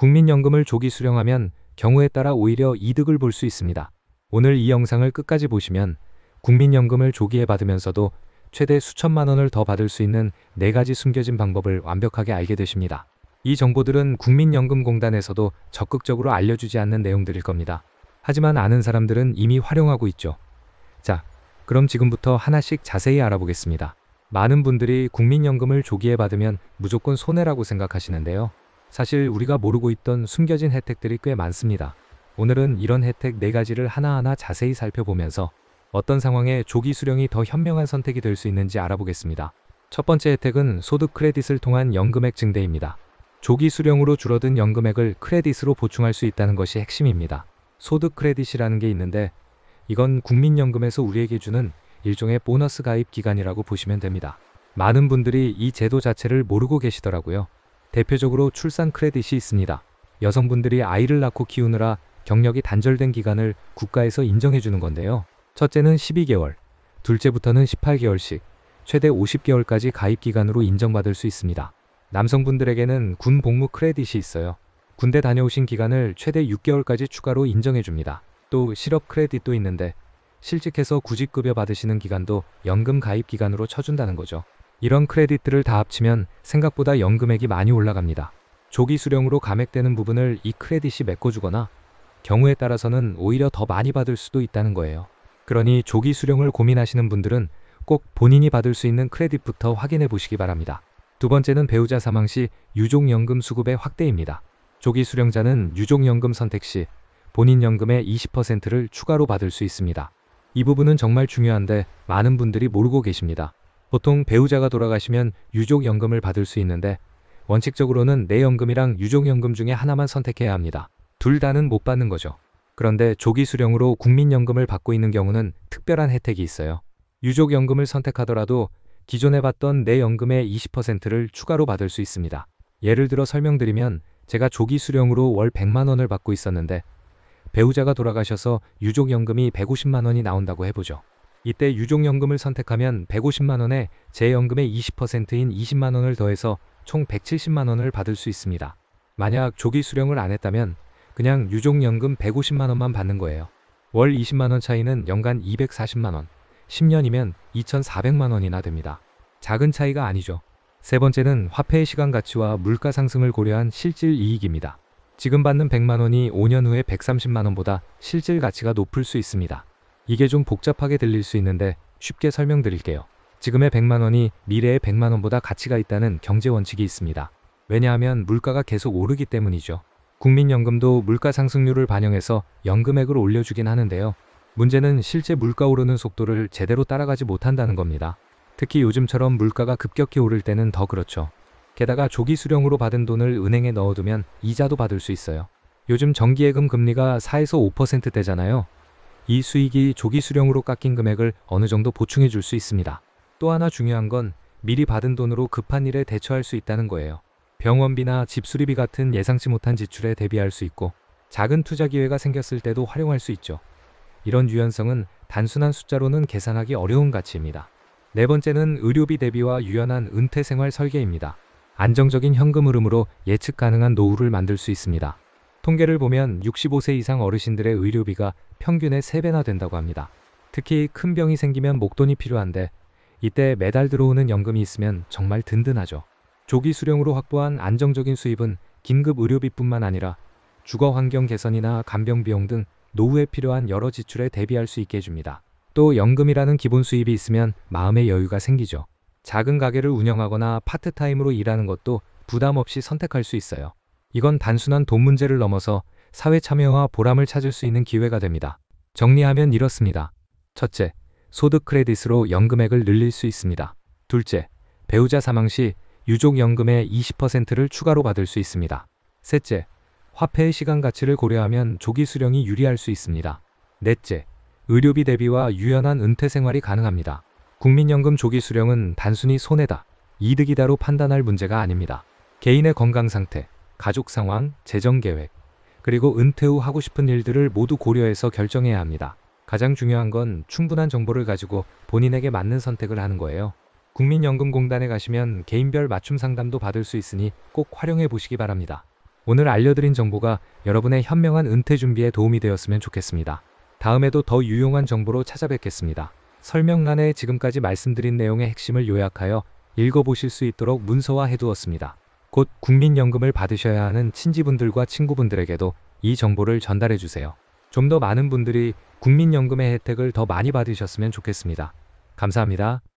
국민연금을 조기 수령하면 경우에 따라 오히려 이득을 볼 수 있습니다. 오늘 이 영상을 끝까지 보시면 국민연금을 조기에 받으면서도 최대 수천만 원을 더 받을 수 있는 4가지 숨겨진 방법을 완벽하게 알게 되십니다. 이 정보들은 국민연금공단에서도 적극적으로 알려주지 않는 내용들일 겁니다. 하지만 아는 사람들은 이미 활용하고 있죠. 자, 그럼 지금부터 하나씩 자세히 알아보겠습니다. 많은 분들이 국민연금을 조기에 받으면 무조건 손해라고 생각하시는데요. 사실 우리가 모르고 있던 숨겨진 혜택들이 꽤 많습니다. 오늘은 이런 혜택 4가지를 하나하나 자세히 살펴보면서 어떤 상황에 조기 수령이 더 현명한 선택이 될 수 있는지 알아보겠습니다. 첫 번째 혜택은 소득 크레딧을 통한 연금액 증대입니다. 조기 수령으로 줄어든 연금액을 크레딧으로 보충할 수 있다는 것이 핵심입니다. 소득 크레딧이라는 게 있는데 이건 국민연금에서 우리에게 주는 일종의 보너스 가입 기간이라고 보시면 됩니다. 많은 분들이 이 제도 자체를 모르고 계시더라고요. 대표적으로 출산 크레딧이 있습니다. 여성분들이 아이를 낳고 키우느라 경력이 단절된 기간을 국가에서 인정해 주는 건데요. 첫째는 12개월, 둘째부터는 18개월씩 최대 50개월까지 가입 기간으로 인정받을 수 있습니다. 남성분들에게는 군 복무 크레딧이 있어요. 군대 다녀오신 기간을 최대 6개월까지 추가로 인정해 줍니다. 또 실업 크레딧도 있는데 실직해서 구직급여 받으시는 기간도 연금 가입 기간으로 쳐준다는 거죠. 이런 크레딧들을 다 합치면 생각보다 연금액이 많이 올라갑니다. 조기 수령으로 감액되는 부분을 이 크레딧이 메꿔주거나 경우에 따라서는 오히려 더 많이 받을 수도 있다는 거예요. 그러니 조기 수령을 고민하시는 분들은 꼭 본인이 받을 수 있는 크레딧부터 확인해 보시기 바랍니다. 두 번째는 배우자 사망 시 유족연금 수급의 확대입니다. 조기 수령자는 유족연금 선택 시 본인 연금의 20%를 추가로 받을 수 있습니다. 이 부분은 정말 중요한데 많은 분들이 모르고 계십니다. 보통 배우자가 돌아가시면 유족연금을 받을 수 있는데 원칙적으로는 내 연금이랑 유족연금 중에 하나만 선택해야 합니다. 둘 다는 못 받는 거죠. 그런데 조기 수령으로 국민연금을 받고 있는 경우는 특별한 혜택이 있어요. 유족연금을 선택하더라도 기존에 받던 내 연금의 20%를 추가로 받을 수 있습니다. 예를 들어 설명드리면 제가 조기 수령으로 월 100만 원을 받고 있었는데 배우자가 돌아가셔서 유족연금이 150만 원이 나온다고 해보죠. 이때 유족연금을 선택하면 150만 원에 제 연금의 20%인 20만 원을 더해서 총 170만 원을 받을 수 있습니다. 만약 조기 수령을 안 했다면 그냥 유족연금 150만 원만 받는 거예요. 월 20만 원 차이는 연간 240만 원, 10년이면 2,400만 원이나 됩니다. 작은 차이가 아니죠. 세 번째는 화폐의 시간 가치와 물가 상승을 고려한 실질 이익입니다. 지금 받는 100만 원이 5년 후에 130만 원보다 실질 가치가 높을 수 있습니다. 이게 좀 복잡하게 들릴 수 있는데 쉽게 설명드릴게요. 지금의 100만 원이 미래의 100만 원보다 가치가 있다는 경제 원칙이 있습니다. 왜냐하면 물가가 계속 오르기 때문이죠. 국민연금도 물가 상승률을 반영해서 연금액을 올려주긴 하는데요. 문제는 실제 물가 오르는 속도를 제대로 따라가지 못한다는 겁니다. 특히 요즘처럼 물가가 급격히 오를 때는 더 그렇죠. 게다가 조기 수령으로 받은 돈을 은행에 넣어두면 이자도 받을 수 있어요. 요즘 정기예금 금리가 4에서 5%대잖아요. 이 수익이 조기 수령으로 깎인 금액을 어느 정도 보충해 줄 수 있습니다. 또 하나 중요한 건 미리 받은 돈으로 급한 일에 대처할 수 있다는 거예요. 병원비나 집 수리비 같은 예상치 못한 지출에 대비할 수 있고 작은 투자 기회가 생겼을 때도 활용할 수 있죠. 이런 유연성은 단순한 숫자로는 계산하기 어려운 가치입니다. 네 번째는 의료비 대비와 유연한 은퇴 생활 설계입니다. 안정적인 현금 흐름으로 예측 가능한 노후를 만들 수 있습니다. 통계를 보면 65세 이상 어르신들의 의료비가 평균의 3배나 된다고 합니다. 특히 큰 병이 생기면 목돈이 필요한데 이때 매달 들어오는 연금이 있으면 정말 든든하죠. 조기 수령으로 확보한 안정적인 수입은 긴급 의료비뿐만 아니라 주거 환경 개선이나 간병 비용 등 노후에 필요한 여러 지출에 대비할 수 있게 해줍니다. 또 연금이라는 기본 수입이 있으면 마음의 여유가 생기죠. 작은 가게를 운영하거나 파트타임으로 일하는 것도 부담 없이 선택할 수 있어요. 이건 단순한 돈 문제를 넘어서 사회 참여와 보람을 찾을 수 있는 기회가 됩니다. 정리하면 이렇습니다. 첫째, 소득 크레딧으로 연금액을 늘릴 수 있습니다. 둘째, 배우자 사망 시 유족연금의 20%를 추가로 받을 수 있습니다. 셋째, 화폐의 시간 가치를 고려하면 조기 수령이 유리할 수 있습니다. 넷째, 의료비 대비와 유연한 은퇴 생활이 가능합니다. 국민연금 조기 수령은 단순히 손해다, 이득이다로 판단할 문제가 아닙니다. 개인의 건강 상태, 가족 상황, 재정 계획, 그리고 은퇴 후 하고 싶은 일들을 모두 고려해서 결정해야 합니다. 가장 중요한 건 충분한 정보를 가지고 본인에게 맞는 선택을 하는 거예요. 국민연금공단에 가시면 개인별 맞춤 상담도 받을 수 있으니 꼭 활용해 보시기 바랍니다. 오늘 알려드린 정보가 여러분의 현명한 은퇴 준비에 도움이 되었으면 좋겠습니다. 다음에도 더 유용한 정보로 찾아뵙겠습니다. 설명란에 지금까지 말씀드린 내용의 핵심을 요약하여 읽어보실 수 있도록 문서화해 두었습니다. 곧 국민연금을 받으셔야 하는 친지분들과 친구분들에게도 이 정보를 전달해 주세요. 좀 더 많은 분들이 국민연금의 혜택을 더 많이 받으셨으면 좋겠습니다. 감사합니다.